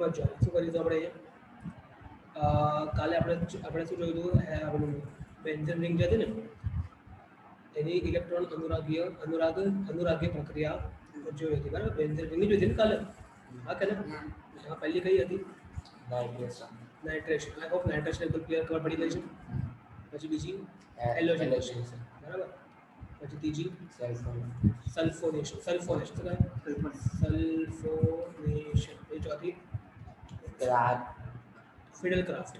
સમજો શું કરીશું આપણે કાલે આપણે શું જોયું હતું આપણું બેન્ઝીન રિંગ જે હતી ને એની ઇલેક્ટ્રોન અનુરાગીય પ્રક્રિયા જોઈ હતી બરાબર બેન્ઝીન રિંગ જોઈ હતી ને કાલે હા કે હા પહેલી કઈ હતી નાઇટ્રેશન આઈ હોપ નાઇટ્રેશન એકદમ ક્લિયર ખબર પડી ગઈ છે પછી બીજી હેલોજેનેશન બરાબર પછી ત્રીજી સલ્ફોનેશન શું કહે સલ્ફોનેશન એ ચોથી ફિડલ ક્રાફ્ટ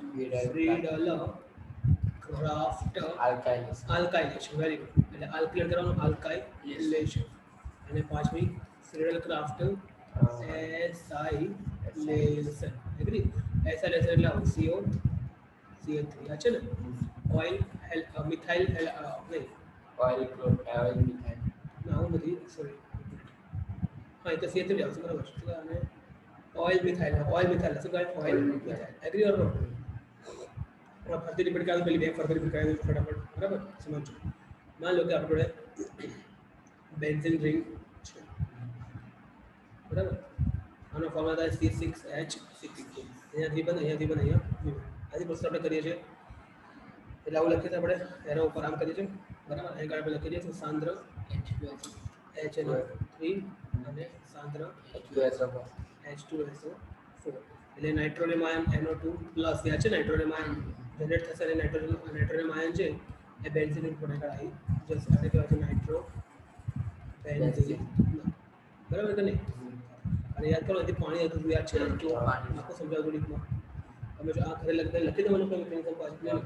આલ્કાઇલેશન વેરી ગુડ એટલે આલ્કિલેટ કરવાનું આલ્કાઇલેશન અને પાંચમી ફિડલ ક્રાફ્ટ એસાઇલેશન એગ્રી એસાઇલેશન એટલે CO CH3 આ છે ને ઓઇલ મિથાઇલ નહીં ઓઇલ મિથાઇલ ના હું નથી સોરી હા એ તો CH3 આવશે બરાબર છે અને ઓઇલ મિથાઇલ શું કહે oil methyl agree or not ફરતી રિપીટ કરાવી પેલી બે ફરતી રિપીટ કરાવી ફટાફટ બરાબર સમજો માન લો કે આપણે બેન્ઝીન રિંગ છે બરાબર આનો ફોર્મ્યુલા થાય C6H6 અહીંયાથી બને અહીંયા આથી પ્રશ્ન આપણે કરીએ છીએ એટલે આવું લખીએ આપણે એરો ઉપર આમ કરીએ છીએ બરાબર અહીં આપણે લખી દઈએ છીએ સાંદ્ર HNO3 અને સાંદ્ર H2SO4 એટલે નાઇટ્રોનિયમ આયન NO2 પ્લસ યાદ છે નાઇટ્રોનિયમ આયન જનરેટ થશે અને નાઇટ્રોનિયમ આયન છે એ બેન્ઝીન ઉપર આગળ આવી જશે આને કહેવાય છે નાઇટ્રો બેન્ઝીન બરાબર કે નહીં અને યાદ કરો અહીંથી પાણી હતું યાદ છે તો આખો સમજાવજો ડીપમાં તમે જો આ ઘરે લખી દેવાનું કોઈ મિકેનિઝમ પાછળ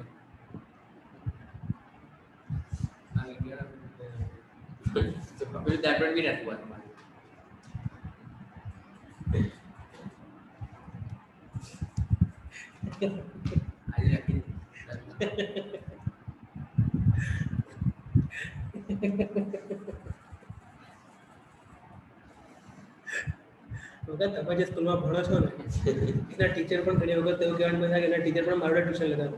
તો પછી that would be that one. વખત તમે જે સ્કૂલમાં ભણો છો ને એના ટીચર પણ ઘણી વખત એવું કહેવાનું થાય કે એના ટીચર પણ મારું ટ્યુશન લગાવ્યું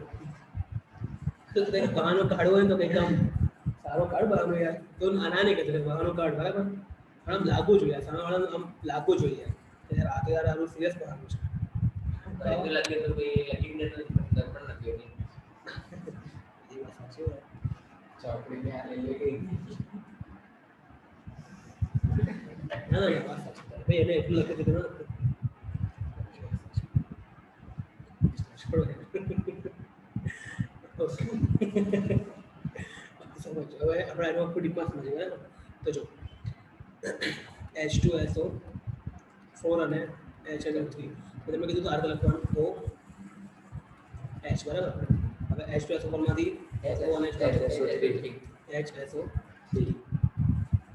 તો કંઈક બહાનો કાઢવો હોય તો કંઈક આમ સારો કાઢ બહાનો યાર તો આના નહીં કહેતો બહાનો કાઢ બરાબર પણ આમ લાગવું જોઈએ સામેવાળાનું આમ લાગવું જોઈએ યાર આ તો યાર આનું સિરિયસ ભણવાનું છે તો લાગે તો ભાઈ લખીને તો પણ નથી હોતી એ વાત સાચી હોય ચોપડી में आने लगे ના ના વાત સાચી ભાઈ એને એટલું લખી દીધું સમજ હવે આપણે એનો આખું ડીપમાં સમજીએ બરાબર તો જો H2SO4 અને HNO3 તો તમે કીધું તો આ લખવાનું O H બરાબર હવે H2SO4 માંથી O અને HSO3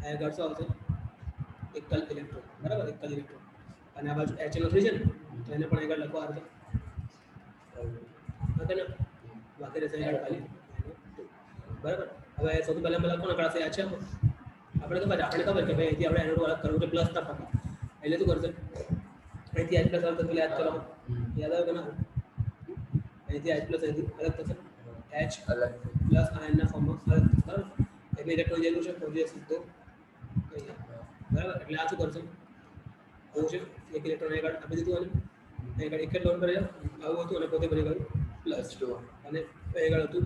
આગળ શું આવશે એકલ ઇલેક્ટ્રોન બરાબર એકલ ઇલેક્ટ્રોન અને આ બાજુ HNO3 છે ને તો એને પણ આગળ લખવા આવશે ઓકે ને બાકી રહેશે આગળ ખાલી બરાબર હવે સૌથી પહેલા લખવાનું કળાશે આ છે આપણે ખબર કે ભાઈ અહીંથી આપણે એનો અલગ કરવું છે પ્લસ ના પાકા એટલે શું કરશે અહીંથી H પ્લસ અલગ થશે યાદ કરો યાદ આવે કે ના અહીંથી H પ્લસ અહીંથી અલગ થશે H अलग પ્લસ આયનના ફોર્મમાં અલગ થશે બરાબર એટલે ઇલેક્ટ્રોન જેવું છે પહોંચી સીધો બરાબર એટલે આ શું કરશે આવું છે એક ઇલેક્ટ્રોન આગળ આપી દીધું અને આગળ એક જ લોન કરે આવું હતું અને પોતે બની ગયું +2 અને આગળ હતું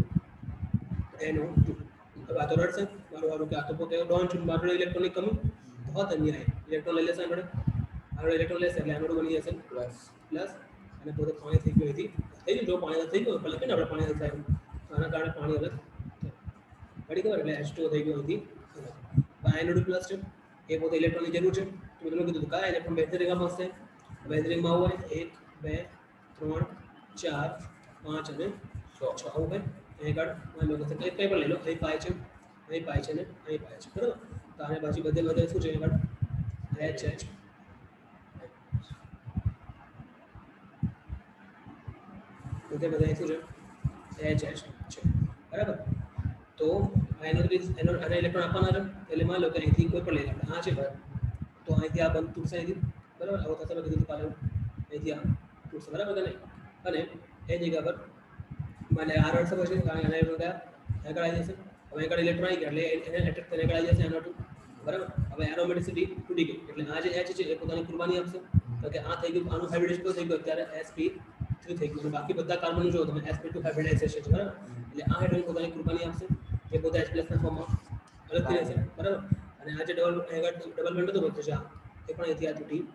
NO2 હવે આ તો રડશે મારું કે આ તો પોતે ડોન છે મારું ઇલેક્ટ્રોનની કમી बहुत અન્યાય ઇલેક્ટ્રોન લઈ લેશે આગળ ઇલેક્ટ્રોન લેશે એટલે એનોડ બની જશે પ્લસ અને પોતે પાણી થઈ ગયું હતી થઈ ગયું જો પાણી થઈ ગયું એટલે કે આપણે પાણી નથી થયું આના કારણે પાણી અલગ પડી ગયું એટલે H2 થઈ ગયું હતી NO2 પ્લસ છે એ પોતે ઇલેક્ટ્રોનની જરૂર છે તો તમે કીધું કાય ઇલેક્ટ્રોન બેન્ઝીન રિંગમાં ફસશે બેન્ઝીન રિંગમાં આવું હોય 1 2 3 4 5 અને 6 આવું હોય આગળ માની લો કે કઈ પણ લઈ લો અહીં પાય છે ને અહીં પાય છે બરાબર તો આને બાજુ બધે શું છે આગળ H બધે શું છે H છે બરાબર તો એનો ઇલેક્ટ્રોન આપવાના છે એટલે માની લો કે અહીંથી કોઈ પણ લઈ લે આ છે તો અહીંથી આ બંધ તૂટશે અહીંથી બરાબર આવું થશે મેં કીધું કાલે અહીંથી આ તૂટશે બરાબર કે નહીં અને એ જગ્યા પર મને આ રડ છે પછી આગળ આવી જશે હવે આગળ ઇલેક્ટ્રોન આવી ગયા એટલે એને એટ્રેક્ટ થઈને આગળ આવી જશે NO2 બરાબર હવે એરોમેટિસિટી તૂટી ગઈ એટલે આ જે H છે એ પોતાની કુરબાની આપશે તો કે આ થઈ ગયું આનું હાઇબ્રિડાઇઝેશન થઈ ગયું અત્યારે sp3 થઈ ગયું બાકી બધા કાર્બન જો તમે sp2 હાઇબ્રિડાઇઝેશન છે બરાબર એટલે આ હાઇડ્રોજન પોતાની કૃપાની આપશે એ પોતા H+ ના ફોર્મમાં અલગથી રહેશે બરાબર અને આ જે ડબલ બોન્ડ હતો બધું છે એ પણ અહીંથી આ તૂટી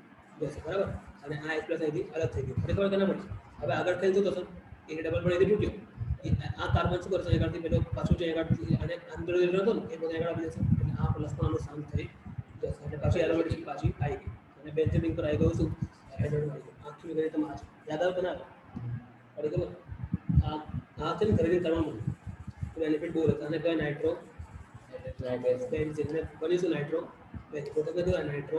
જશે બરાબર અને આ H+ અહીંથી અલગ થઈ ગયું ખબર કેના પડશે હવે આગળ થઈ શું થશે એ ડબલ બોન્ડ અહીંથી તૂટ્યો આ કાર્બન શું કરશે આગળથી પેલો પાછું જે આગળથી અને અંદર જે હતો ને એ પોતે આગળ આવી જશે એટલે આ પ્લસ પણ આનું શાંત થઈ જશે એટલે પાછી એરોમેટિક પાછી આવી ગઈ અને બેન્ઝીન પર આવી ગયું શું હાઇડ્રોજન આવી ગયું આખી ગઈ તમારે યાદ આવે કે ના આવે ખબર આ છે ને ખરીદી કરવાનું તો બેનિફિટ બહુ રહેતા અને કઈ નાઇટ્રો બેન્ઝીન ને બનીશું નાઇટ્રો બેન્ઝીન પોતે કીધું નાઇટ્રો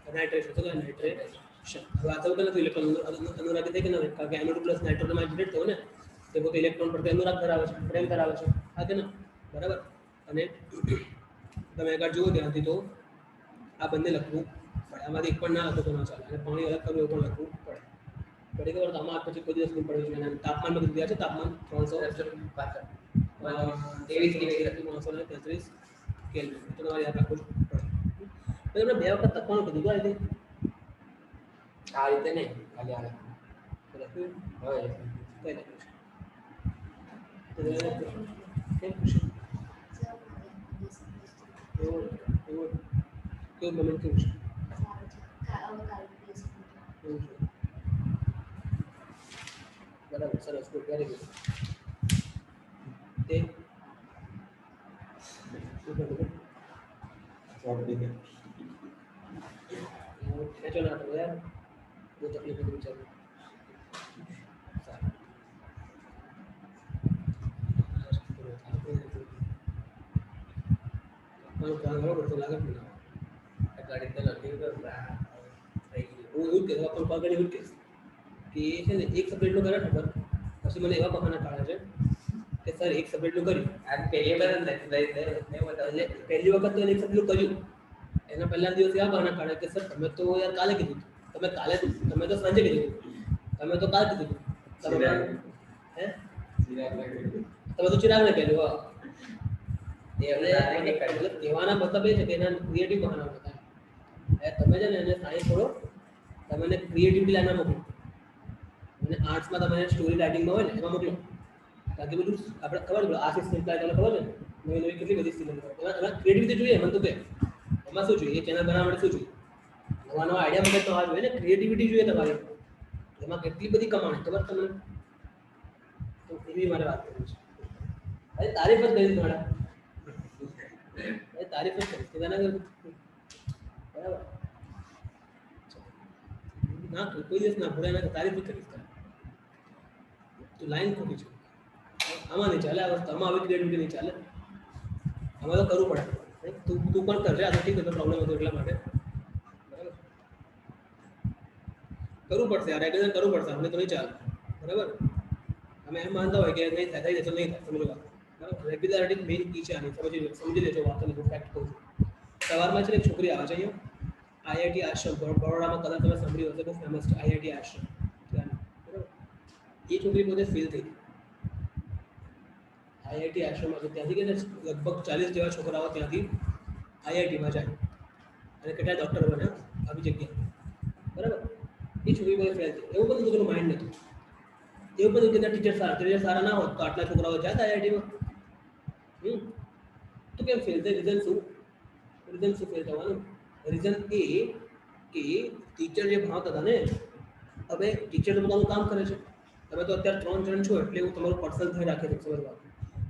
નાઇટ્રેશન તો કઈ નાઇટ્રેશન હવે આ તો નથી ઇલેક્ટ્રોન અનુરાગી થાય કે ના કારણ કે એનોડ પ્લસ નાઇટ્રોન માં જનરેટ થયો ને તે પોતે ઇલેક્ટ્રોન પર અનુરાગ ધરાવે છે પ્રેમ ધરાવે છે હા કે ના બરાબર અને તમે આગળ જુઓ ત્યાંથી તો આ બંને લખવું પડે આમાંથી એક પણ ના લખો તો ના ચાલે અને પાણી અલગ કરવું એવું પણ લખવું પડે પડી ખબર આમાં પછી કોઈ દિવસ નહીં પડે છે અને તાપમાનમાં કીધું ગયા છે તાપમાન 333 કેલ્વિન તો તમારે યાદ રાખવું પડે તમને બે વખત તપવાનું કીધું આ રીતે આ રીતે નહીં ખાલી આ લખ્યું હવે કઈ લખ્યું છે કેમ ખુશી એવું કેવું મોમેન્ટ કેવું છે એવું છે બરાબર સરસ ગુડ વેરી ગુડ તે ખેંચો ના કરો યાર બહુ તકલીફ નથી વિચારું મારું કામ બરાબર તો લાગે નહીં ગાડી તો નથી તો હું એવું જ કહેતો પણ પગડી એવું જ કહીશ કે એ છે ને એક સબ્જેક્ટનું કરે ખબર પછી મને એવા બહાના કાઢે છે કે સર એક સબ્જેક્ટનું કર્યું આ પહેલી વાર નથી થઈ નહીં બતાવે એટલે પહેલી વખત તો એને એક સબ્જેક્ટનું કર્યું એના પહેલા દિવસ એવા બહાના કાઢે કે સર તમે તો યાર કાલે કીધું તમે તો સાંજે કીધું તમે તો કાલે કીધું તમે હે તમે તો ચિરાગને કહેલું હા એટલે કહેવાના મતલબ એ છે કે એના ક્રિએટિવ બહાના હતા તમે છે ને એને સાયન્સ થોડો તમે એને ક્રિએટિવિટી લાઈનમાં મોકલો અને આર્ટ્સમાં તમે સ્ટોરી રાઇટિંગમાં હોય ને એમાં મોકલો બાકી બધું આપણે ખબર છે આ સિસ્ટમ તમને ખબર છે નવી નવી કેટલી બધી સિસ્ટમ એમાં ક્રિએટિવિટી જોઈએ મને તો કે એમાં શું જોઈએ એ ચેનલ બનાવવા માટે શું જોઈએ નવા નવા આઈડિયા મગજમાં આવવા જોઈએ ને ક્રિએટિવિટી જોઈએ તમારી એમાં કેટલી બધી કમાણી ખબર તમને તો એવી મારે વાત કરવી છે અરે તારીફ જ કરીશ મારા તારીફ જ કરીશ તેના બરાબર ના કોઈ દિવસ ના ભૂલે ના તારીફ જ કરીશ તો લાઈન ખોટી છે આમાં નહીં ચાલે આ વસ્તુ આમાં આવી ક્રિએટિવિટી નહીં ચાલે આમાં તો કરવું પડે તું પણ કરજે આ તો ઠીક હતો પ્રોબ્લેમ હતો એટલા માટે બરાબર કરવું પડશે આ રેગ્યુલર કરવું પડશે આપણે તો નહીં ચાલે બરાબર અમે એમ માનતા હોય કે નહીં થાય થઈ જશે નહીં થાય સમજો વાત બરાબર રેગ્યુલરિટી મેઇન કી છે આની સમજી લેજો વાત અને હું ફેક્ટ કહું છું સવારમાં છે એક છોકરી આવે છે અહીંયા આઈઆઈટી આશ્રમ બરોડામાં કદાચ તમે સાંભળ્યું હશે બહુ ફેમસ છે આઈઆઈટી આશ્રમ બરાબર એ છોકરી પોતે ફેલ થઈ આઈઆઈટી આશ્રમમાં છે ત્યાંથી કે લગભગ 40 જેવા છોકરાઓ ત્યાંથી આઈઆઈટીમાં જાય અને કેટલા ડૉક્ટર બન્યા આવી જગ્યાએ બરાબર એ છોકરી પોતે ફેલ થઈ એવું બધું લોકોનું માઇન્ડ નહોતું એવું બધું કે ટીચર સારા ના હોત તો આટલા છોકરાઓ જાય આઈઆઈટીમાં તો કેમ ફેલ થાય રીઝન શું ફેલ થવાનું રીઝન એ કે ટીચર જે ભણાવતા હતા ને હવે ટીચર તો પોતાનું કામ કરે છે તમે તો અત્યારે 3 જણ છો એટલે હું તમારું પર્સનલ થઈ રાખી દઉં સમજવા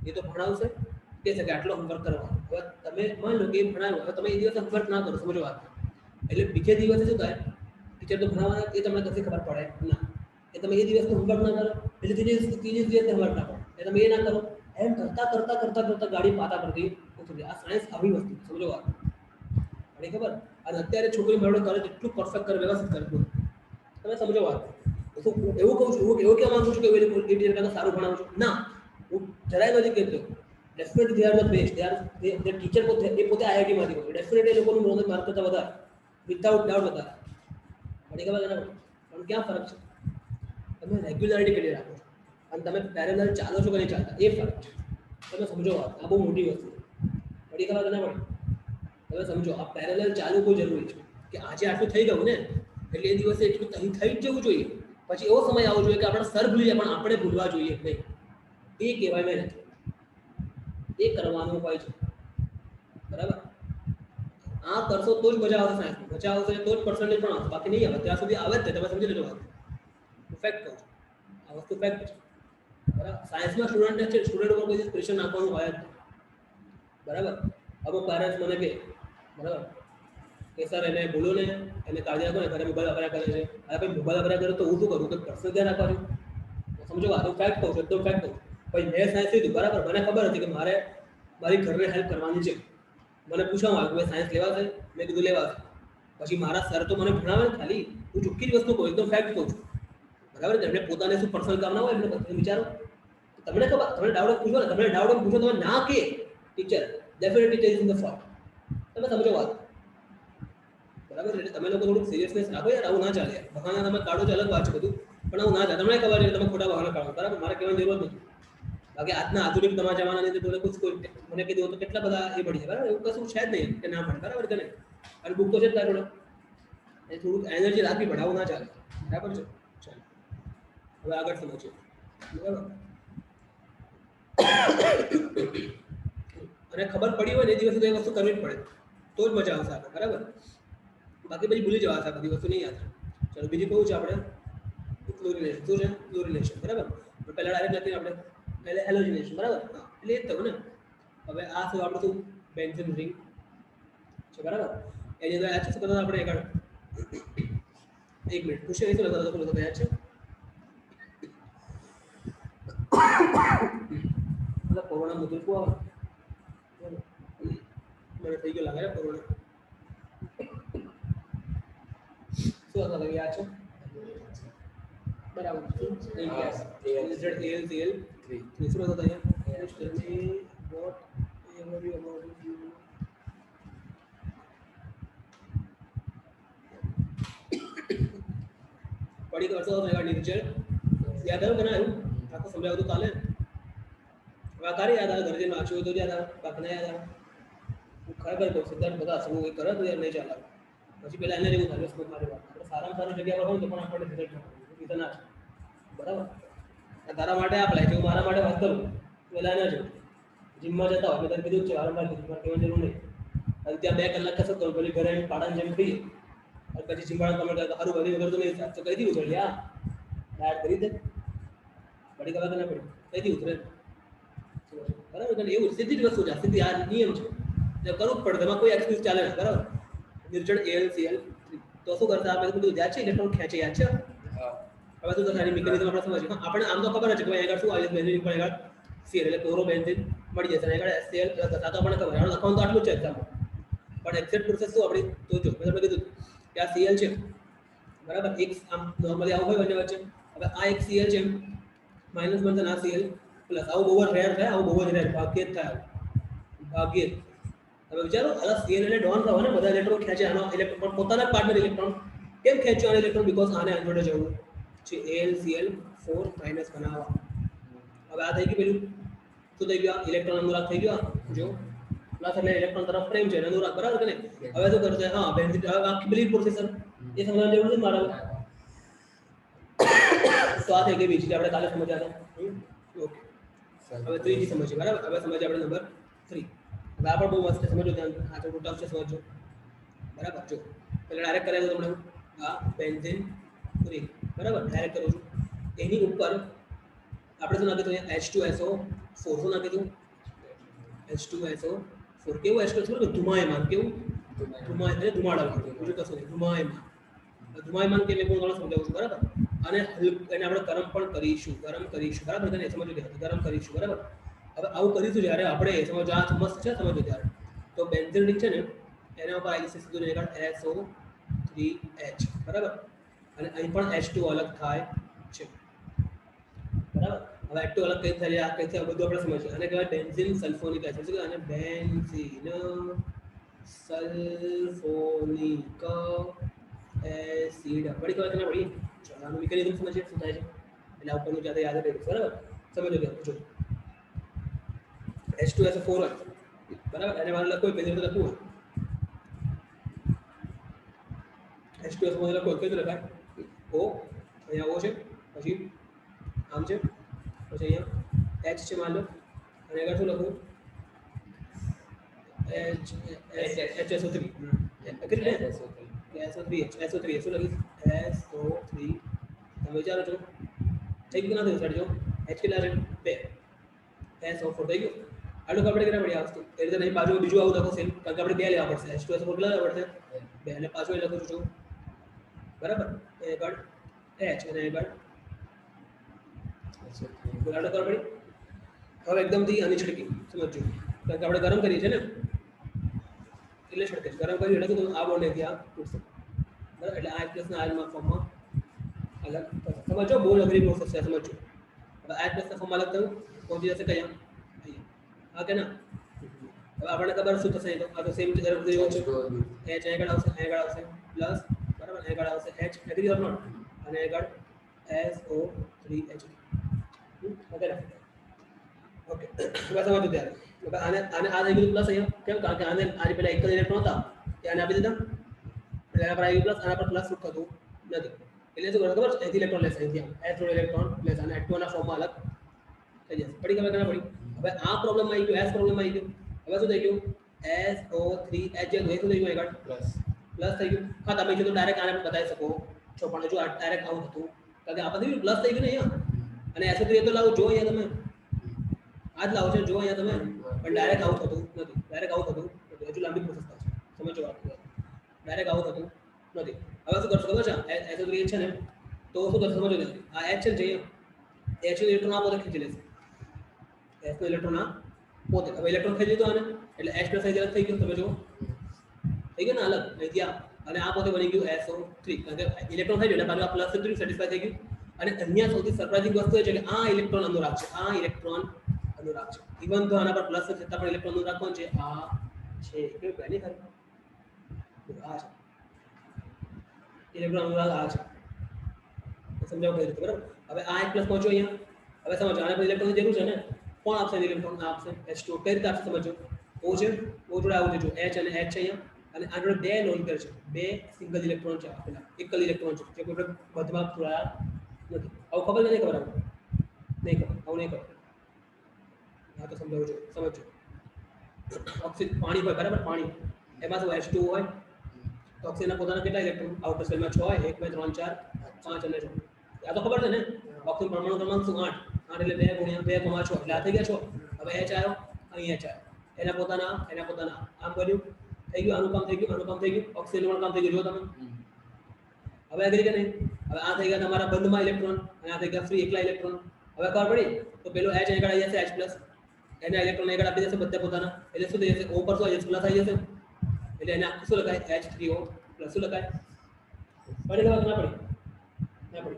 એ તો ભણાવશે કે છે કે આટલો હોમવર્ક કરવાનો હવે તમે માની લો કે એ ભણાવ્યું હવે તમે એ દિવસે હોમવર્ક ના કરો સમજો વાત એટલે બીજે દિવસે શું થાય ટીચર તો ભણાવવાના એ તમને કશી ખબર પડે ના એ તમે એ દિવસ હોમવર્ક ના કરો એટલે ત્રીજે દિવસે હોમવર્ક ના કરો એ તમે એ ના કરો એમ કરતા ગાડી પાતા કરતી આ સાયન્સ આવી વસ્તુ સમજો વાત અને ખબર અને અત્યારે છોકરી મેળો કરે એટલું પરફેક્ટ કરે વ્યવસ્થિત કરે તમે સમજો વાત એવું કહું છું એવું કહેવા માંગુ છું કે એ ટીચર કરતા સારું ભણાવું છું ના હું જરાય નથી કહેતો definitely they are the best they teacher પોતે આઈઆઈટીમાંથી હોય ડેફિનેટલી એ લોકોનું નોલેજ માર્ક કરતાં વધારે વિધાઉટ ડાઉટ વધારે મને ખબર છે પણ ક્યાં ફરક છે તમે રેગ્યુલરિટી કરી રાખો છો અને તમે પેરેલલ ચાલો છો કે નહીં ચાલતા એ ફરક છે તમે સમજો વાત આ બહુ મોટી વસ્તુ છે પડી ખબર ના પડે તમે સમજો આ પેરેલલ ચાલુ બહુ જરૂરી છે કે આજે આટલું થઈ ગયું ને એટલે એ દિવસે એટલું થઈ જ જવું જોઈએ. પછી એવો સમય આવવો જોઈએ કે આપણા સર ભૂલી જાય પણ આપણે ભૂલવા જોઈએ નહીં. એ કહેવાય મહેનત. એ કરવાનું હોય છે, બરાબર. આ કરશો તો જ મજા આવશે સાયન્સમાં. મજા આવશે તો જ પર્સન્ટેજ પણ આવશે, બાકી નહીં આવે. ત્યાં સુધી આવે જ નહીં, તમે સમજી લેજો વાત. હું ફેક્ટ કહું છું, આ વસ્તુ ફેક્ટ છે, બરાબર. સાયન્સમાં સ્ટુડન્ટ છે, સ્ટુડન્ટ ઉપર કોઈ પ્રેશર નાખવાનું હોય જ નહીં, બરાબર. અમુક પેરેન્ટ્સ મને કે, બરાબર, કે સર એને બોલો ને, એને કાળજી રાખો ને, ઘરે મોબાઈલ વાપર્યા કરે છે. અરે ભાઈ મોબાઈલ વાપર્યા કરે તો હું શું કરું? કે પર્સનલ ધ્યાન રાખવાનું. સમજો વાત, હું ફેક્ટ કહું છું, એકદમ ફેક્ટ કહું છું. ભાઈ મેં સાયન્સ લીધું, બરાબર. મને ખબર હતી કે મારે મારી ઘરને હેલ્પ કરવાની છે. મને પૂછવામાં આવ્યું કે સાયન્સ લેવા છે? મેં કીધું લેવા છે. પછી મારા સર તો મને ભણાવે ને ખાલી, હું ચોખ્ખી જ વસ્તુ કહું, એકદમ ફેક્ટ કહું છું, બરાબર. એમને પોતાને શું પર્સનલ કામ ના હોય એમને તમે વિચારો. તમને ખબર, તમે ડાઉટ પૂછો ને, તમે ડાઉટ પૂછો, તમે ના કે teacher definitely teacher is in the fault. તમે સમજો વાત, બરાબર. એટલે તમે લોકો થોડુંક સિરિયસનેસ રાખો યાર. આવું ના ચાલે. બહાના તમે કાઢો છો અલગ વાત છે બધું, પણ આવું ના ચાલે. તમને ખબર છે તમે ખોટા બહાના કાઢો, બરાબર. મારે કહેવાની જરૂર નથી. બાકી આજના આધુનિક તમારા જમાનાની અંદર તમને કોઈ મને કીધું તો કેટલા બધા એ પડી છે, બરાબર. એવું કશું છે જ નહીં કે ના પડે, બરાબર કે નહીં. અને બુક તો છે જ તારે જોડે. એ થોડુંક એનર્જી રાખવી પડે, આવું ના ચાલે, બરાબર છે. ચાલો હવે આગળ સમજીએ, બરાબર. અને ખબર પડી હોય ને એ દિવસે તો એ વસ્તુ કરવી જ પડે, તો જ મજા આવશે આપણે, બરાબર. બાકી પછી ભૂલી જવા બધી વસ્તુ નહીં યાદ. ચાલો બીજું કહું છે આપણે ક્લોરિનેશન. શું છે? ક્લોરિનેશન, બરાબર. પહેલા ડાયરેક્ટ નથી, આપણે પહેલા હેલોજિનેશન, બરાબર. એટલે એ જ થયું ને. હવે આ શું આપણું શું બેન્ઝીન રિંગ છે, બરાબર. એની અંદર યાદ છે શું કરતા આપણે આગળ? એક મિનિટ પૂછે નહીં તો લખતા યાદ છે? मतलब कोरोना मुझे को मैंने થઈ ગયો લાગે કોરોના. શું હતા લગે યાદ છે? બરાબર. ALCL 3 શું હતા અહીંયા? Tell me what ever you about you. પડી કરતો હતો એવા ડિટેલ યાદ આવ્યું કે ના આવ્યું? આખો સમજાવ્યું તો કાલે વાકારે યાદ આવે, ઘરે જઈને વાંચ્યું તો યાદ આવે, બાકી યાદ આવે. હું ખરેખર કહું સિદ્ધાર્થ બધા સમૂહ કરે તો યાર નહીં ચાલે. પછી પેલા એને જેવું થાય સ્કોપ મારી વાત. આપણે સારામાં સારી જગ્યા પર હોય તો પણ આપણને રિઝલ્ટ મળે એ ના છે, બરાબર. તારા માટે આ પ્લાય છે, હું મારા માટે વાત કરું પેલા એના છે. જીમમાં જતા હોય મેં તને કીધું છે વારંવાર, જીમમાં કહેવાની જરૂર નહીં. અને ત્યાં 2 કલાક કશું કરું, પેલી ઘરે પાડાની જેમ થઈ અને પછી જીમવાળા તમે સારું બધી વગર તો નહીં તો કહી દીધું એટલે આ ડાયટ કરી દે પડી ગવા તો ના પડી કહી દીધું ઉતરે, બરાબર. એવું સીધી જ વસ્તુ છે, સીધી આ નિયમ છે, કરવું જ પડે. તેમાં કોઈ એક્સક્યુઝ ચાલે ને, બરાબર. નિર્જળ ALCL તો શું કરતા આપણે બધું યાદ છે, ઇલેક્ટ્રોન ખેંચે યાદ છે. હવે શું થશે મિકેનિઝમ આપણે સમજીએ. આપણે આમ તો ખબર છે કે ભાઈ આગળ શું આવે બેન્ઝીન પર આગળ CL એટલે ક્લોરોબેન્ઝીન મળી જશે, આગળ HCl થતા તો આપણને ખબર. આપણે લખવાનું તો આટલું જ છે એક્ઝામમાં, પણ એક્ઝેક્ટ પ્રોસેસ શું આપણી તો જો મેં તમને કીધું કે આ CL છે, બરાબર. એક આમ નોર્મલી આવું હોય બંને વચ્ચે. હવે આ એક CL છે, માઇનસ બનશે આ CL પ્લસ. આવું બહુ જ રેર થાય, આવું બહુ જ રેર, ભાગ્યે જ થાય, ભાગ્યે. તમે વિચારો આ CL એટલે ડોન રહો ને, બધા ઇલેક્ટ્રોન ખેંચે આનો ઇલેક્ટ્રોન પોતાના પાર્ટનર ઇલેક્ટ્રોન કેમ ખેંચ્યો આનો ઇલેક્ટ્રોન? બીકોઝ આને જોડે જવું છે AlCl4 માઇનસ બનાવવા. હવે આ થઈ ગયું પેલું શું થઈ ગયું? ઇલેક્ટ્રોન અનુરાગ થઈ ગયો. જો પ્લસ એટલે ઇલેક્ટ્રોન તરફ પ્રેમ છે, અનુરાગ, બરાબર કે નહીં? હવે શું કરશે? હા બેન્ઝીન આખી બિલીવ પ્રોસેસર એ સમજવાની જરૂર છે મારા. તો આ થઈ ગઈ બીજી આપણે કાલે સમજ્યા હતા. ઓકે હવે ત્રીજી સમજીએ, બરાબર. હવે સમજીએ આપણે નંબર 3. હવે આ પણ બહુ મસ્ત સમજો, ધ્યાન આ તો ટફ છે સમજો, બરાબર. જો પહેલા ડાયરેક્ટ કરાવી દો તમને આ બેન્ઝીન રિંગ, બરાબર. ડાયરેક્ટ કરું છું. એની ઉપર આપણે શું નાખી દઈએ? H2SO4 શું નાખી દઉં? H2SO4 કેવું H2SO કે ધુમાયમાન, કેવું એટલે ધુમાડા, બીજું કશું નહીં, ધુમાયમાન. ધુમાયમાન કે મેં ઘણું સમજાવું છું, બરાબર. અને એને આપણે ગરમ પણ કરીશું, બરાબર. તને સમજો ગરમ કરીશું, બરાબર. હવે આવું કરીશું જ્યારે આપણે સમજો આ મસ્ત છે સમજો ત્યારે તો બેન્ઝીન રિંગ છે ને એના ઉપર આવી જશે સીધું SO3H, બરાબર. અને અહીં પણ H2 અલગ થાય છે, બરાબર. હવે H2 અલગ કઈ થાય આ કઈ થાય બધું આપણે સમજીએ. અને કહેવાય બેન્ઝીન સલ્ફોનિક એસિડ. શું અને બેન્ઝીન સલ્ફોનિક એસિડ પડી કહેવાય કે ના પડી? ચાલો આનું મિકેનિઝમ સમજીએ શું થાય છે. એટલે આ ઉપરનું જ્યાં યાદ રાખીશું, બરાબર. સમજો કે જો H2SO4 હોય, બરાબર. એને મારે લખવું હોય પેલી રીતે લખવું હોય H2S માં લખો કેવી રીતે લખાય O અહીંયા O છે પછી આમ છે પછી અહીંયા H છે માન લો અને આગળ શું લખું HSO3 એગ્રી ને SO3 શું લખીશ SO3 તમે વિચારો છો થઈ ગયું ના થયું સાડી જો H કેટલા છે 2 SO4 થઈ ગયું આટલું આપણે કેટલા પડી આ વસ્તુ એ રીતે નહીં પાછું બીજું આવું લખો સેમ કારણ કે આપણે 2 લેવા પડશે H2SO4 કેટલા લેવા પડશે 2 અને પાછું એ લખું છું બરાબર એ આગળ H અને આગળ બોલાડો કર પડી હવે એકદમથી આની છડકી સમજો કારણ કે આપણે ગરમ કરીએ છીએ ને એટલે છડકે ગરમ કરી એટલે તો આ બોન્ડ અહીંથી આ તૂટશે બરાબર એટલે આ પ્લસ ના આયનમાં ફોર્મમાં અલગ સમજો બહુ અઘરી પ્રોસેસ છે સમજો હવે આ પ્લસ ના ફોર્મમાં અલગ થયું પહોંચી જશે કયા અહીંયા હા કે ના હવે આપણને ખબર શું થશે તો આ તો સેમ જેવો છે H આગળ આવશે પ્લસ બરાબર આગળ આવશે H એગ્રી ઓર નોટ અને આગળ SO3H ઓકે ઓકે બસ સમજો ત્યારે હવે આને આ થઈ ગયું પ્લસ અહીંયા કેમ કારણ કે આને આની પહેલા એક જ ઇલેક્ટ્રોન હતા ત્યાં આપી દીધા એટલે આના પર આવી પ્લસ આના પર પ્લસ થતું નથી એટલે શું ખબર છે અહીંથી ઇલેક્ટ્રોન લેશે અહીંથી H જોડે ઇલેક્ટ્રોન લેશે અને H2 ના ફોર્મમાં અલગ થઈ જશે પડી ગમે કે ના પડી હવે આ પ્રોબ્લેમ આવી ગયો S પ્રોબ્લેમ આવી ગયો હવે શું થઈ ગયું SO3H જે શું થઈ ગયું આગળ પ્લસ થઈ ગયું હા તમે જો તો ડાયરેક્ટ આને બતાવી શકો છો પણ જો ડાયરેક્ટ આવું હતું કારણ કે આપણે પ્લસ થઈ ગયું ને અહીંયા અને SO3 તો લાવો જો અહીંયા તમે આજ લાવો છો જો અહીંયા તમે પણ ડાયરેક્ટ આવું થતું નથી ડાયરેક્ટ આવું થતું નથી હજુ લાંબી પ્રોસેસ થશે સમજો વાત ડાયરેક્ટ આવું થતું નથી હવે શું કરશો ખબર છે SO3 છે ને તો શું કરશો સમજો આ H છે જઈએ H ઇલેક્ટ્રોન આ પોતે ખેંચી લેશે S નો ઇલેક્ટ્રોન આ પોતે હવે ઇલેક્ટ્રોન ખેંચી લીધો આને એટલે H પ્લસ અલગ થઈ ગયું તમે જો થઈ ગયું ને અલગ અહીંથી અને આ પોતે બની ગયું SO3 કારણ કે ઇલેક્ટ્રોન થઈ ગયું એટલે પાછું આ પ્લસ 3 સેટિસ્ફાય થઈ ગયું અને અહીંયા સૌથી સરપ્રાઇઝિંગ વસ્તુ એ છે કે આ ઇલેક્ટ્રોન અનુરાગ છે આ ઇલેક્ટ્રોન અનુરાગ છે ઇવન તો આના પર પ્લસ છતાં પણ ઇલેક્ટ્રોન અનુરાગ કોણ છે આ છે કે પહેલી ખરી આ છે ઇલેક્ટ્રોન અનુરાગ આ છે સમજાવ કઈ રીતે બરાબર હવે આ એક પ્લસ પહોંચ્યો અહીંયા હવે સમજો આના પર ઇલેક્ટ્રોનની જરૂર છે ને કોણ આપશે ઇલેક્ટ્રોન આપશે H2 કઈ રીતે આપશે સમજો O છે O જોડે આવું છે જો H અને H છે અહીંયા અને આ જોડે બે લોન પેર છે બે સિંગલ ઇલેક્ટ્રોન છે આપેલા એકલ ઇલેક્ટ્રોન છે જે કોઈ બધમાં જોડાયા નથી આવું ખબર નથી ખબર આવું નહીં ખબર આવું નહીં ખબર હા તો સમજાવું છું સમજો ઓક્સિજન પાણી હોય બરાબર પાણી એમાં શું H2 હોય તો ઓક્સિજનના પોતાના કેટલા ઇલેક્ટ્રોન આઉટર શેલમાં 6 હોય 1 2 3 4 5 અને 6 આ તો ખબર છે ને ઓક્સિજન પરમાણુ ક્રમાંક શું 8 એટલે 2 ગુણ્યા 2 6 એટલે આ થઈ ગયા 6 હવે H આવ્યો અહીં H આવ્યો એના પોતાના આમ બન્યું થઈ ગયું આનું કામ થઈ ગયું ઓક્સિજનનું કામ થઈ ગયું જો તમે હવે એગ્રી કે નહીં હવે આ થઈ ગયા તમારા બંધમાં ઇલેક્ટ્રોન અને આ થઈ ગયા ફ્રી એકલા ઇલેક્ટ્રોન હવે ખબર પડી તો પેલો H આગળ આવી જશે H પ્લસ એના ઇલેક્ટ્રોન આગળ આપી દેશે બધા પોતાના એટલે શું થઈ જશે O પર શું H પ્લસ આવી જશે એટલે એને આખું શું લખાય H3O પ્લસ શું લખાય પડી ગયો ના પડી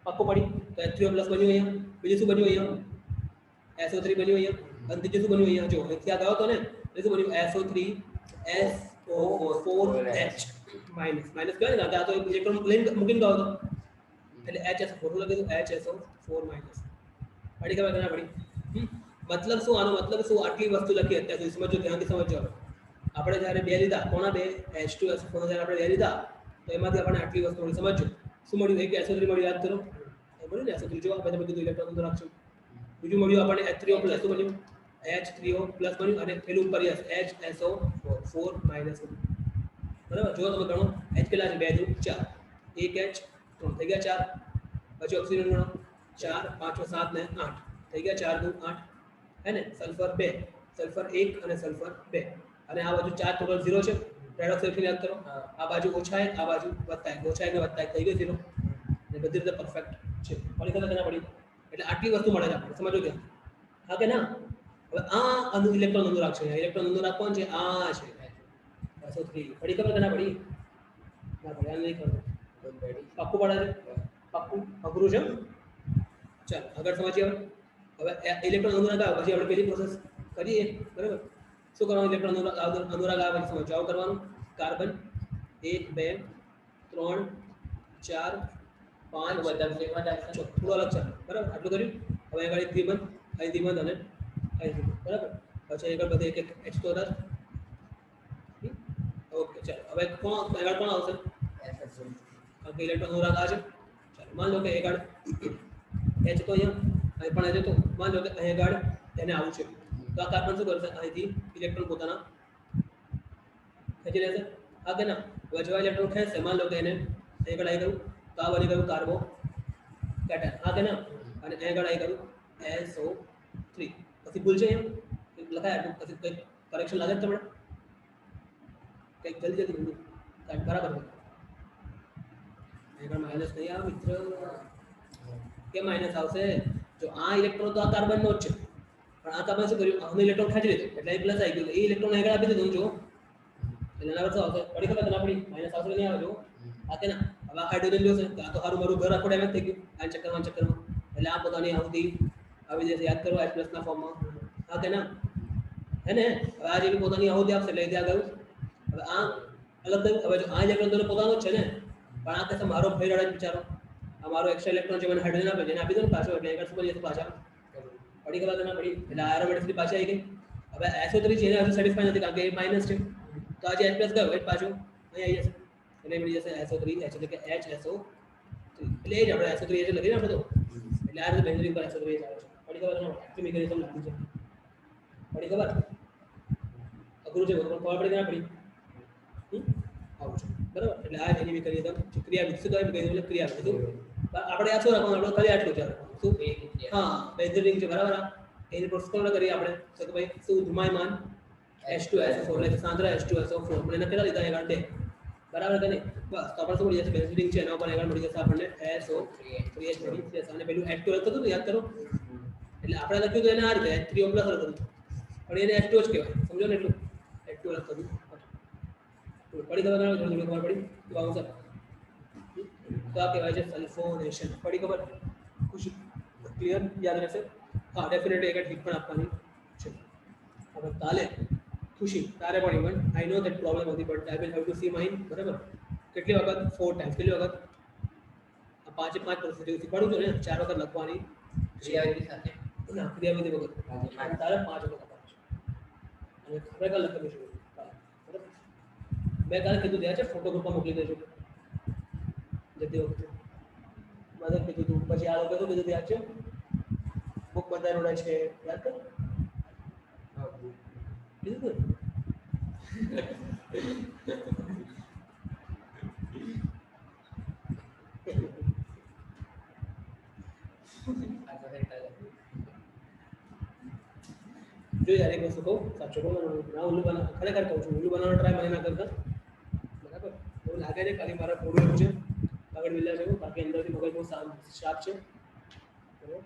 પાક્કો પડી તો H3O પ્લસ બન્યું અહીંયા બીજું શું બન્યું અહીંયા SO3 બન્યું અહીંયા અને ત્રીજું શું બન્યું અહીંયા જો અહીંથી આ ગયો તો ને એટલે શું બન્યું SO3 SO4H માઈનસ ગયો ને આ તો ઇલેક્ટ્રોન પ્લેન મૂકીને ગયો તો એટલે HSO4 લખી દો HSO4 માઈનસ પડી ગયો ના પડી મતલબ શું આનો મતલબ શું આટલી વસ્તુ લખી અત્યાર સુધી સમજો ધ્યાનથી સમજો આપણે જ્યારે બે લીધા કોના બે H2SO4 જ્યારે આપણે બે લીધા તો એમાંથી આપણને આટલી વસ્તુ મળી સમજો શું મળ્યું એક SO3 મળ્યું યાદ કરો એ મળ્યું ને SO3 જો આપણે બધું ઇલેક્ટ્રોન અંદર રાખશું બીજું મળ્યું આપણને H3O પ્લસ શું મળ્યું H3O પ્લસ મળ્યું અને પેલું ઉપર HSO4 માઈનસ બરાબર જો તમે ગણો H કેટલા છે 2 2 4 1 H 3 થઈ ગયા 4 પછી ઓક્સિજન ગણો 4 5 7 ને 8 થઈ ગયા 4 2 8 है ने सल्फर 2 सल्फर 1 અને સલ્ફર 2 અને આ બાજુ ચાર ટોટલ 0 છે રેડોક્સ ઇલેક્ટ્રોન યાદ કરો આ બાજુ ઓછા 1 આ બાજુ વત્તા 1 ઓછા 1 ને વત્તા 1 થઈ ગયો 0 અને બધી રીતે પરફેક્ટ છે પડી ખબર ના પડી એટલે આટલી વસ્તુ મળે છે આપણે સમજો કે હા કે ના હવે આ અનુ ઇલેક્ટ્રોન અનુરાગ છે ઇલેક્ટ્રોન અનુરાગ કોણ છે આ છે SO3 પડી ખબર ના પડી ના પડી આ નહીં ખબર પાક્કું પડે છે પાક્કું અઘરું છે ચાલ આગળ સમજીએ હવે ઇલેક્ટ્રોન અનુરાગ આવે પછી આપણે પેલી પ્રોસેસ કરીએ બરાબર શું કરવાનું ઇલેક્ટ્રોન અનુરાગ આવે પછી સમજો આવું કરવાનું કાર્બન 1 2 3 4 5 બધા ફ્લેવર રાખજો થોડું અલગ છે બરાબર આટલું કર્યું હવે આગળ એક દ્વિબંધ અહીં દ્વિબંધ અને અહીં દ્વિબંધ બરાબર પછી આગળ બધે એક H તો ઓકે ચાલો હવે કોણ આગળ કોણ આવશે કારણ કે ઇલેક્ટ્રોન નું રાગ આ છે. ચાલો માન લો કે એક ગાડ H તો અહીંયા અહીં પણ H તો માન લો કે અહીંયા ગાડ એને આવું છે તો આ કાર્બન શું કરશે અહીંથી ઇલેક્ટ્રોન પોતાના ખેંચી લેશે હા કે ના હવે જો ઇલેક્ટ્રોન ખેંચશે માન લો કે એને અહીં ગાડ આવી ગયું તો આ બની ગયું કાર્બો કેટન હા કે ના અને અહીં ગાડ આવી ગયું SO3 પછી ભૂલ છે એમ લખાય આટલું પછી કંઈક કરેક્શન લાગે તમને કંઈક જલ્દી જલ્દી બરાબર આગળ માઇનસ નહીં આવે મિત્ર કે માઇનસ આવશે જો આ ઇલેક્ટ્રોન તો આ કાર્બન નો જ છે પણ આ કાર્બન શું કર્યું આનો ઇલેક્ટ્રોન ખેંચી લીધો એટલે એ પ્લસ આવી ગયું એ ઇલેક્ટ્રોન આગળ આપી દીધું જો એટલે એના વર્ષો આવશે પડી ખબર ના પડી માઇનસ આવશે નહીં આવે જો આ કે ના હવે આ હાઇડ્રોજન લ્યો છે તો આ તો સારું મારું ઘર આખો ડેમેજ થઈ ગયું આ ચક્કરમાં એટલે આ પોતાની આહુતિ આવી જશે યાદ કરો H+ ના ફોર્મમાં હા કે ના હે ને હવે આ જેવી પોતાની આહુતિ આપશે એટલે ત્યાં ગયું હવે આ અલગ થયું હવે જો આ ઇલેક્ટ્રોન તો પોતાનો જ છે ને પણ આ કહેશે મારો ભાઈ રડે બિચારો આ મારો એક્સ્ટ્રા ઇલેક્ટ્રોન છે મને હાઇડ્રોજન આપે જેને આપી દો ને પાછો એટલે આગળ શું કરીએ પાછા પડી ખબર ના પડી એટલે આયરોમેટિકલી પાછી આવી ગઈ હવે SO3 છે એને હજુ સેટિસ્ફાઈ નથી કારણ કે એ માઇનસ છે તો આજે H+ ગયો એટલે પાછું અહીં આવી જશે એટલે મળી જશે SO3 H એટલે કે HSO3 એટલે એ જ આપણે SO3 H લખીને આપણે તો એટલે આ રીતે બેન્ઝીન પર SO3 H આવે છે પડી ખબર ના એક્ટિવ મિકેનિઝમ લાગી છે પડી ખબર અઘરું છે પણ ખબર પડી ના પડી આવું છે બરાબર એટલે આ એની મિકેનિઝમ ક્રિયા વિકસિત હોય મિકેનિઝમ એટલે ક્રિયા વિકસિત આપણે આ શું રાખવાનું આપણે ખાલી આટલું છે શું હા બેન્ઝીન રિંગ છે બરાબર એની પ્રોસેસ કોણ કરી આપણે તો કે ભાઈ શું ધુમાયમાન H2SO4 એટલે સાંદ્ર H2SO4 મને એને કેટલા લીધા આગળ 2 બરાબર કે નહીં બસ તો આપણે શું મળી જશે બેન્ઝીન રિંગ છે એના ઉપર આગળ મળી જશે આપણને SO3H મળી જશે અને પેલું H2 લખતું હતું યાદ કરો એટલે આપણે લખ્યું તો એને આ રીતે H3O+ લખ્યું પણ એને H2 જ કહેવાય સમજો ને એટલું H2 લખતું પડી ખબર ના થોડી ખબર પડી તો આવશે તો આ કહેવાય છે સલ્ફોનેશન પડી ખબર ખુશી ક્લિયર યાદ રહેશે હા ડેફિનેટલી એક ટીપ પણ આપવાની છે હવે કાલે ખુશી તારે પણ even I know that problem હતી but I will have to see mine બરાબર કેટલી વખત 4 ટાઈમ્સ કેટલી વખત આ 5 પરિસ્થિતિઓ શીખવાડું છું ને 4 વખત લખવાની ક્રિયાવિધિ સાથે ના ક્રિયાવિધિ વખત તારે 5 વખત લખવાનું છે અને ખરેખર લખવાનું છે મેં કાલે કીધું ત્યાં છે ફોટો ગ્રુપમાં મોકલી દેજો જતી વખતે મદદ કીધું તું પછી આ લોકો કીધું ત્યાં છે બુક બધા રોડે છે યાદ કર કીધું જો યાર એક વસ્તુ કહું સાચું કહું ના ઉલ્લુ બના ખરેખર કહું છું ઉલ્લુ બનાવવાનો ટ્રાય મને ના કરતા બરાબર એવું લાગે છે ખાલી મારા થોડું એવું છે આગળ વિલા જેવું બાકી અંદરથી મગજ બહુ શાર્પ છે બરાબર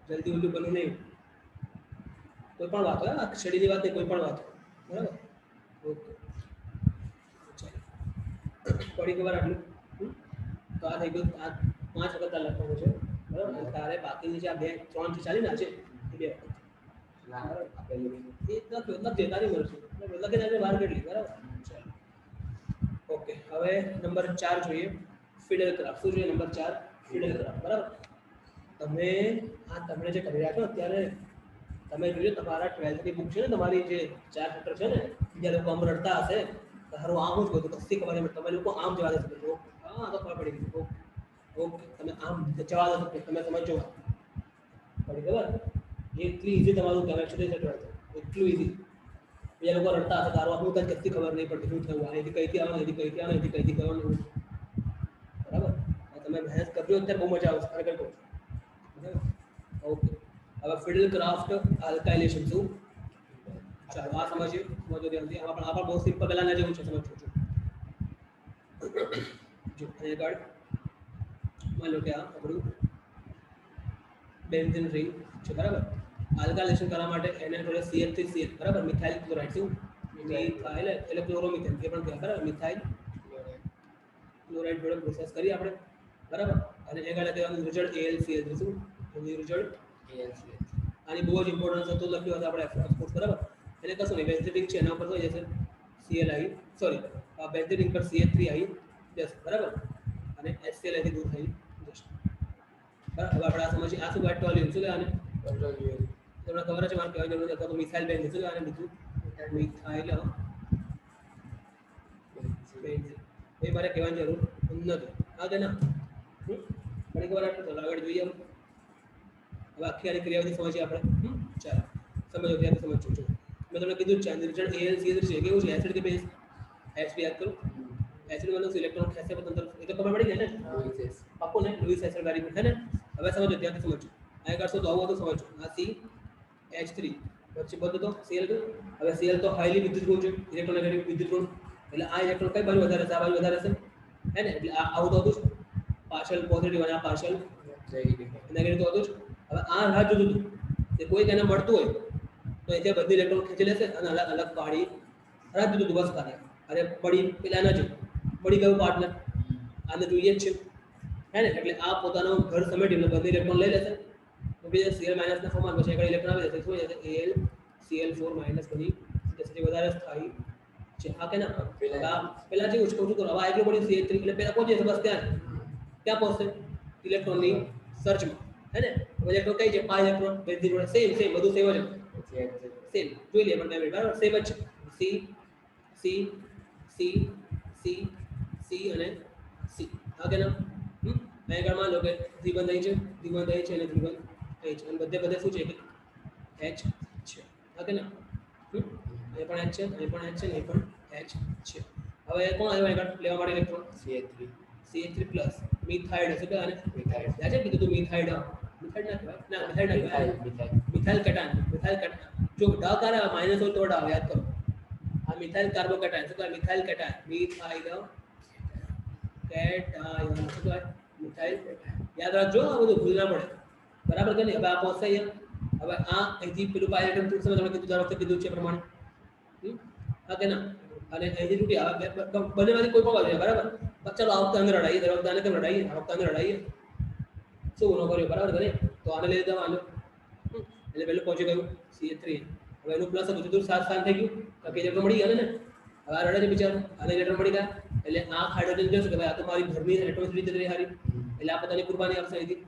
જલ્દી ઉલ્લુ બનવું નહીં કોઈ પણ વાત હોય આ શેડીની વાત નહીં કોઈ પણ વાત બરાબર ઓકે ચાલો પડી ખબર આટલું તો આ થઈ ગયું આ 5 વખત આ લખવાનું છે બરાબર તારે બાકીની જે આ 2 3 થી ચાલી ના છે એ 2 લખી તારી મરજી લખીને આપણે બહાર કાઢી બરાબર ચાલો ઓકે હવે નંબર 4 જોઈએ ફિડલ ક્રાફ્ટ શું જોઈએ નંબર 4 ફિડલ ક્રાફ્ટ બરાબર તમે તમને જે કરી રહ્યા છો અત્યારે તમે જોજો તમારા 12th ની બુક છે ને તમારી જે 4 ચેપ્ટર છે ને બીજા લોકો આમ રડતા હશે તારું આમ જ બધું કશી ખબર નહીં તમે લોકો આમ જવા દેશો તો હા તો ખબર પડી ગઈ ઓકે તમે આમ જવા દેશો તમે સમજો પડી ખબર એટલી ઈઝી તમારું કેમેસ્ટ્રી સેટ હોય એટલું ઈઝી બીજા લોકો રડતા હશે તારું આપણું કંઈ કશી ખબર નહીં પડતી શું થયું અહીંથી કઈથી આવવાનું અહીંથી કઈથી આવવાનું અહીંથી કઈથી કરવાનું બરાબર તમે મહેનત કરજો અત્યારે બહુ મજા આવશે ખરેખર કહું બરાબર ઓકે હવે ફિડલ ક્રાફ્ટ આલ્કાઇલેશન શું ચાલો આ સમજો ધ્યાનથી આમાં પણ બહુ સિમ્પલ પહેલાના જેવું છે સમજો છો જો અહીંયા ગાડ માન લો કે આ આપણું બેન્ઝીન રિંગ છે બરાબર આલ્કાઇલેશન કરવા માટે એને જોડે CH3CH બરાબર મિથાઇલ ક્લોરાઇડ શું મિથાઇલ એટલે ક્લોરોમિથેન એ પણ કહેવાય બરાબર મિથાઇલ ક્લોરાઇડ જોડે પ્રોસેસ કરી આપણે બરાબર અને આગળ કહેવાનું રિઝલ્ટ AlCl શું એનું રિઝલ્ટ AlCl આની બહુ જ ઇમ્પોર્ટન્સ હતું લખ્યું હતું આપણે એક્સપોર્ટ બરાબર એટલે કશું નહીં બેન્ઝીન રિંગ છે એના ઉપર થઈ જશે Cl આવી સોરી આ બેન્ઝીન રિંગ પર CH3 આવી જશે બરાબર અને HCl અહીંથી દૂર થઈ જશે બરાબર હવે આપણે આ સમજીએ આ શું પેટ્રોલિયમ શું આને પેટ્રોલિયમ તમને ખબર છે મારે કહેવાની જરૂર નથી અથવા તો મિથાઇલ બેન્ઝીન શું આને બીજું મિથાઇલ બેન્ઝીન એ મારે કહેવાની જરૂર નથી આ કે ના ઘણી ખબર આટલું ચાલો આગળ જોઈએ હવે આખી આની ક્રિયાવિધિ સમજીએ આપણે ચાલો સમજો ત્યાં સમજો જો મેં તમને કીધું જ છે નિર્જળ AlCl છે કેવું છે એસિડ કે બેઝ H યાદ કરો એસિડ मतलब इलेक्ट्रॉन कैसे स्वतंत्र ये तो खबर पड़ी गई ना आपको ने लुईस एसिड वेरिएबल है ना હવે સમજો ત્યાં સમજો આ કરશો તો આવું તો સમજો આ CH3 પછી બધું તો Cl2 હવે Cl તો હાઈલી વિદ્યુત ગુણ છે ઇલેક્ટ્રોનેગેટિવ વિદ્યુત ગુણ એટલે આ ઇલેક્ટ્રોન કઈ બાજુ વધારે છે આ બાજુ વધારે છે હે ને એટલે આ આવું તો હતું પાર્શિયલ પોઝિટિવ અને આ પાર્શિયલ નેગેટિવ તો હતું હવે આ રાહ જોતું હતું કે કોઈ તેને મળતું હોય તો એ બધી ઇલેક્ટ્રોન ખેંચી લેશે અને અલગ અલગ પાડી રાહ જોતું હતું બસ કાર્ય અરે પડી પેલા ન જો પડી ગયું પાર્ટનર આને જોઈએ જ છે હે ને એટલે આ પોતાનો ઘર સમેટીને બધી ઇલેક્ટ્રોન લઈ લેશે તો બીજા Cl- ના ફોર્મમાં પછી આગળ ઇલેક્ટ્રોન આવી જશે શું જશે AlCl4- બની ડેન્સિટી વધારે થાય છે આ કે ના પેલા જે ઉચકો છું તો હવે એટલું પડ્યું CH3 એટલે પેલા પહોંચી જશે બસ ત્યાં પહોંચશે ઇલેક્ટ્રોનની સર્ચમાં હે ને ઇલેક્ટ્રોન કઈ છે 5 ઇલેક્ટ્રોન બેન્ઝીન જોડે સેમ બધું સેમ જ સેમ જોઈ લે પણ બરાબર સેમ જ છે C C C C અને C આ કે ના અહીં આગળ માન લો કે દ્વિબંધ અહીં છે દ્વિબંધ અહીં છે અને દ્વિબંધ અહીં છે અને બધે શું છે કે H છે હા કે ના અહીં પણ H છે અહીં પણ H છે અને અહીં પણ H છે હવે કોણ આવ્યું આગળ લેવા માટે ઇલેક્ટ્રોન CH3 પ્લસ મિથાઇડ હશે કે આને યાદ છે કીધું તું મિથાઇડ મિથાઇડ ના કહેવાય ના મિથાઇડ ના કહેવાય મિથાઇલ કેટાયન જો ડ કરે માઈનસ હોય તો ડ યાદ કરો આ મિથાઇલ કાર્બોકેટાયન શું કહેવાય મિથાઇલ કેટાયન મિથાઇલ કેટાયન શું કહેવાય મિથાઇલ યાદ રાખજો આ બધું ભૂલ ના પડે બરાબર કે નહીં હવે આ પહોંચશે અહીંયા હવે આ અહીંથી પેલું પાયલેટન ટૂલ સમય તમે કીધું દર વખતે કીધું છે પ્રમાણે હા કે ના અને અહીંથી તૂટી આવે બંનેમાંથી કોઈ પણ બાજુ બરાબર ચાલો આ વખતે અંદર લડાઈએ દર વખતે આને કેમ લડાઈએ આ વખતે અંદર લડાઈએ શું ગુનો કર્યો બરાબર કે નહીં તો આને લઈ લીધા આને એટલે પહેલું પહોંચી ગયું CH3 હવે એનું પ્લસ હતું દૂર 7 સ્થાન થઈ ગયું તો કે ઇલેક્ટ્રોન મળી ગયા ને હવે આ રડે છે બિચારો આને ઇલેક્ટ્રોન મળી ગયા એટલે આ હાઇડ્રોજન જોશે કે ભાઈ આ તો મારી ઘરની એટમોસ્ફિયર જતી રહી હારી એટલે આ પોતાની કુરબાની આપશે અહીંથી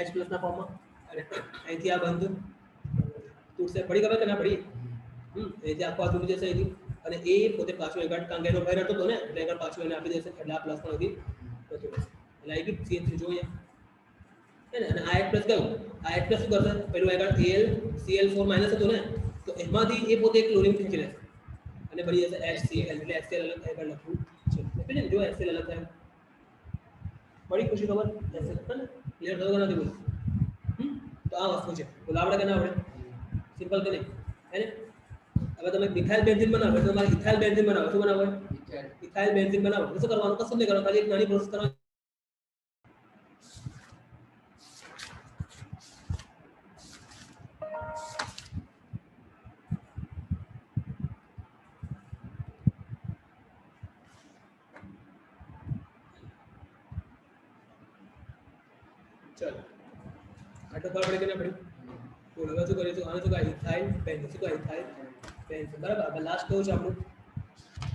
H+ ના ફોર્મમાં અને અહીંથી આ બંધ તૂટશે પડી ગયો કે ના પડી અહીંથી આખો આ તૂટી જશે અહીંથી અને એ પોતે પાછું આગળ કારણ કે એનો ભાઈ રહેતો હતો ને એટલે આગળ પાછું એને આપી દેશે એટલે આ પ્લસ પણ અહીંથી જતું રહેશે એટલે આવી ગયું CH3 જોઈએ અને આ H+ કયું આ H+ શું કરશે પેલું આગળ AlCl4- હતું ને તો એમાંથી એ પોતે એક ક્લોરીન ખેંચી લેશે અને બની જશે HCl એટલે HCl અલગ આગળ લખવું છે એટલે જો HCl અલગ થાય બડી ખુશી ખબર HCl ને ક્લિયર થયો કે નથી બોલો તો આ વસ્તુ છે બોલો આપણે કે ના આપણે સિમ્પલ કે નહીં હે ને હવે તમે મિથાઇલ બેન્ઝીન બનાવો એટલે તમારે ઇથાઇલ બેન્ઝીન બનાવો શું બનાવો ઇથાઇલ બેન્ઝીન બનાવો તો શું કરવાનું કશું નહીં કરવાનું ખાલી એક નાની પ્રોસેસ કરવાની चलो आटो खबर पड़ी कि बोलो હવે શું કરીશું આને શું કહે ઇથાઇલ બેન્ઝીન શું કહે ઇથાઇલ બેન્ઝીન બરાબર હવે લાસ્ટ કહું છું આપણું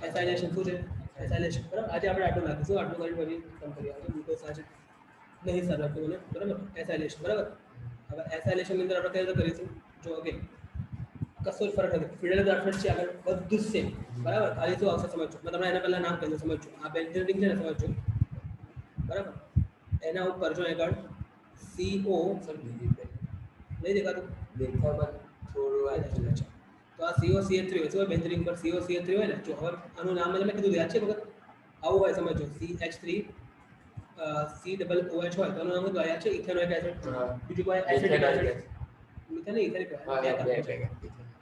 એસાઇલેશન શું છે એસાઇલેશન બરાબર આજે આપણે આટલું લાગીશું આટલું કરી પછી કમ કરી આવજો બીજો સાચે નહીં સર લખતું મને બરાબર એસાઇલેશન બરાબર હવે એસાઇલેશન ની અંદર આપણે કઈ રીતે કરીશું જો ઓકે કશો જ ફરક નથી ફિડલ ગ્રાફ્ટ છે આગળ બધું જ સેમ બરાબર ખાલી શું આવશે સમજો મેં તમને એના પહેલા નામ કહી દઉં સમજો આ બેન્ઝીન રિંગ છે ને સમજો બરાબર એના ઉપર જો આગળ CO नहीं देखा तो देखा पर થોડું આ तो आ COCH3 હોય છે બેન્ઝીન પર COCH3 હોય ને જો હવે આનું નામ મેં કીધું યાદ છે વખત આવું હોય સમજો CH3 COOH હોય તો આનું નામ શું યાદ છે ઇથેનોઇક એસિડ બીજું કોઈ acidic acid methane ethanoic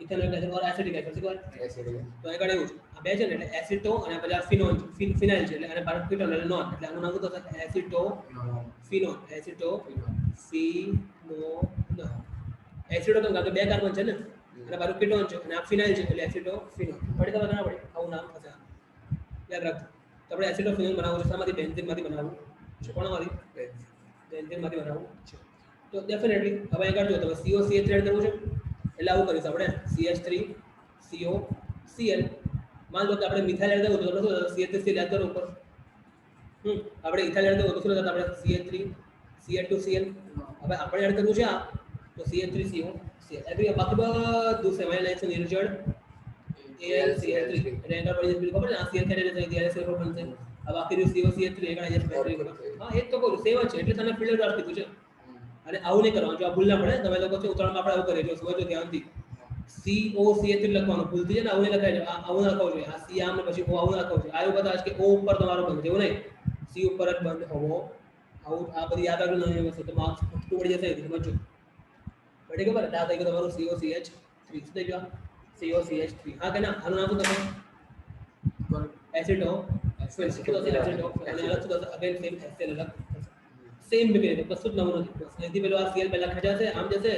ethanoic acid और एसिडिक एसिड શું એસિડ તો આગળ એવું છે આ બે છે ને એટલે એસિટો અને પછી આ ફિનોલ ફિનાઇલ છે એટલે અને બાર કીટોન એટલે નોન એટલે આનું નામ શું થશે એસિટો ફિનોલ એસિટો ફિનોલ એસિડો તો બે કાર્બન છે ને અને બાર કીટોન છે અને આ ફિનાઇલ છે એટલે એસિટો ફિનોલ પડી તો ના પડી આવું નામ થશે યાદ રાખજો તો આપણે એસિટો ફિનોલ બનાવવું છે શામાંથી બેન્ઝીન માંથી બનાવવું છે કોણામાંથી બેન્ઝીન માંથી બનાવવું છે તો ડેફિનેટલી હવે આગળ જો તમે COCH3 એડ કરવું છે એટલે આવું કરીશું આપણે CH3 COCl मान लो कि આપણે મિથાઇલ એડ કરવું તો આપણે શું CH3 એડ કરો ઉપર આપણે ઇથાઇલ એડ કરવું તો શું થશે આપણે CH3 CH2Cl હવે આપણે એડ કરવું છે આ તો CH3COCl એગ્રી બાકી બધું સેમ લાઈન નિર્જળ AlCl3 એટલે એન્ટર પડી જશે ખબર છે આ CL કેટેગરી થઈ ત્યારે CL બનશે अब આખી જો COCH3 એકડા જે બેટરી હા એ તો કહું સેવ છે એટલે તને ફિલ્ડ ગ્રાફ કીધું છે અને આવું નહીં કરવાનું જો આ ભૂલ ના પડે તમે લોકો છે ઉતાવળમાં આપણે આવું કરીએ જો સમજો ધ્યાનથી COCH3 લખવાનું ભૂલથી છે ને આવું નહીં લખાય છે આવું લખાવું જોઈએ આ C આમ ને પછી O આવું લખાવું જોઈએ આવું બધા કે O ઉપર તમારો બંધ એવું નહીં C ઉપર જ બંધ હોવો આવું આ બધી યાદ રાખજો નહીં વસ્તુ તો માર્ક્સ ખોટું પડી જશે સમજો બરાબર ખબર એટલે આ થઈ ગયું તમારું COCH3 શું થઈ ગયું COCH3 હા કે ના આનું નામ શું તમે એસિડ ઓફ એસિડ ઓફ અને અલગ શું થશે અગેન સેમ HCl અલગ સેમ મિકેનિઝમ કશું જ નવું નથી બસ અહીંથી પેલો આ Cl પહેલા ખેંચાશે આમ જશે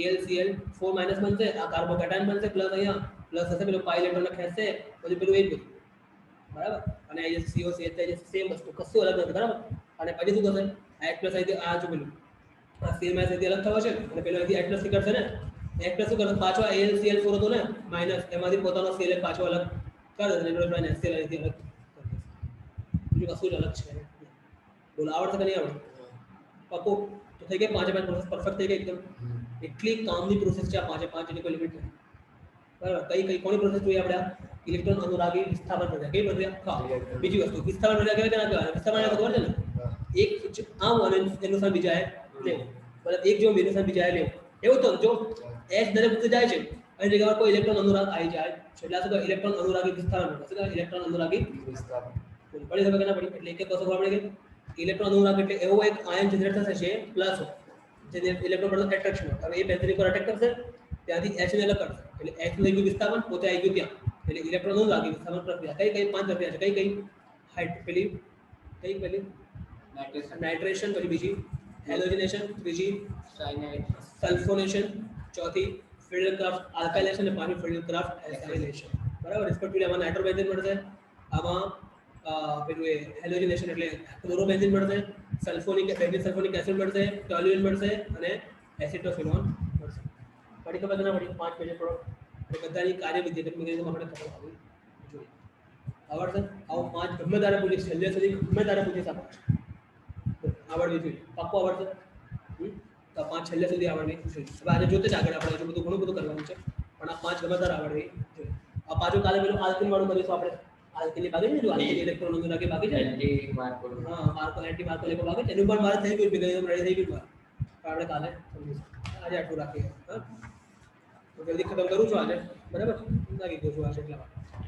AlCl4 માઇનસ બનશે આ કાર્બોકેટાયન બનશે પ્લસ અહીંયા પ્લસ હશે પેલો પાઈ ઇલેક્ટ્રોન ખેંચશે પછી પેલું એ જ બધું બરાબર અને આ જે COCH થઈ જશે સેમ વસ્તુ કશું અલગ નથી બરાબર અને પછી શું થશે H+ અહીંથી આ જો પેલું આ સેમ અહીંથી અલગ થવા છે અને પેલો અહીંથી H+ નીકળશે ને H+ શું કરશે પાછો AlCl4 હતો ને માઇનસ એમાંથી પોતાનો Cl પાછો અલગ कर देते हैं प्लस HCl અહીંથી અલગ બીજું કશું જ અલગ છે બોલ આવડશે કે નહીં આવડે પાકો તો થઈ ગઈ 5 પ્રોસેસ પરફેક્ટ થઈ ગઈ એકદમ એટલી કામની પ્રોસેસ છે આ 5 જેની કોઈ લિમિટ નથી બરાબર કઈ કોની પ્રોસેસ જોઈએ આપણે ઇલેક્ટ્રોન અનુરાગી વિસ્થાપન પ્રક્રિયા કઈ પ્રક્રિયા હા બીજી વસ્તુ વિસ્થાપન પ્રક્રિયા કેવી રીતે વિસ્થાપન ખબર છે ને એક આમ અને એનું સ્થાન બીજા લેવું મતલબ એક જો બીજું સ્થાન બીજા લેવું એવું તો જો H દરેક વખતે જાય છે અને જગ્યા પર કોઈ ઇલેક્ટ્રોન અનુરાગ આવી જાય છેલ્લા સુધી ઇલેક્ટ્રોન અનુરાગી વિસ્થાપન શું ઇલેક્ટ્રોન અનુરાગી વિસ્થાપન પડી શકે ના પડી એટલે એક એક વસ્તુ ખબર પડી ગઈ ઇલેક્ટ્રોન અનુરાગ એટલે એવો એક આયન જનરેટ થશે જે પ્લસ જે ઇલેક્ટ્રોન પર એટ્રેક્શન હવે એ બેન્ઝિન પર અટેક કરશે ત્યાંથી H ને અલગ કરશે એટલે H નું ગયું વિસ્થાપન પોતે આવી ગયું ત્યાં એટલે ઇલેક્ટ્રોન અનુરાગી વિસ્થાપન પ્રક્રિયા કઈ 5 પ્રક્રિયા છે કઈ હાઇડ્રોફિલિક કઈ પેલી નાઇટ્રેશન પછી બીજી હેલોજનેશન ત્રીજી સાયનાઇડ સલ્ફોનેશન ચોથી ફિલ્ડ ક્રાફ્ટ આલ્કાઇલેશન અને પાંચમી ફિલ્ડ ક્રાફ્ટ એસાઇલેશન બરાબર રિસ્પેક્ટિવલી આમાં નાઇટ્રોબેન્ઝીન મળશે આમાં પેલું એ હેલોજનેશન એટલે ક્લોરોબેન્ઝીન મળશે સલ્ફોનિક બેન્ઝીન સલ્ફોનિક એસિડ મળશે ટોલ્યુએન મળશે અને એસિટોફિનોન મળશે પડી ખબર ના પડી 5 પેજ પ્રોડક્ટ અને બધાની કાર્યવિધિ મિકેનિઝમ આપણે ખબર હોવી જોઈએ આવડશે આવો 5 ગમે તારે પૂછી છેલ્લે સુધી ગમે તારે પૂછી શકે આવડવી જોઈએ પાક્કો આવડશે તો 5 છેલ્લે સુધી આવડવી જોઈએ હવે આજે જોતે જ આગળ આપણે બધું ઘણું બધું કરવાનું છે પણ આ 5 ગમે તારે આવડવી જોઈએ આ પાછું કાલે પેલું આલ્કિન વાળું કરીશું આપણે આલ્કિનની બાકી છે જો આલ્કિન ઇલેક્ટ્રોન અનુરાગી બાકી છે એન્ટી માર્કો હા માર્કો એન્ટી માર્કો લેકો બાકી છે એનું પણ મારે થઈ ગયું મિકેનિઝમ રેડી થઈ ગયું આપણે કાલે સમજીશું આજે આટલું રાખીએ હા તો જલ્દી ખતમ કરું છું આજે બરાબર લાગી ગયું છું આજે એટલા માટે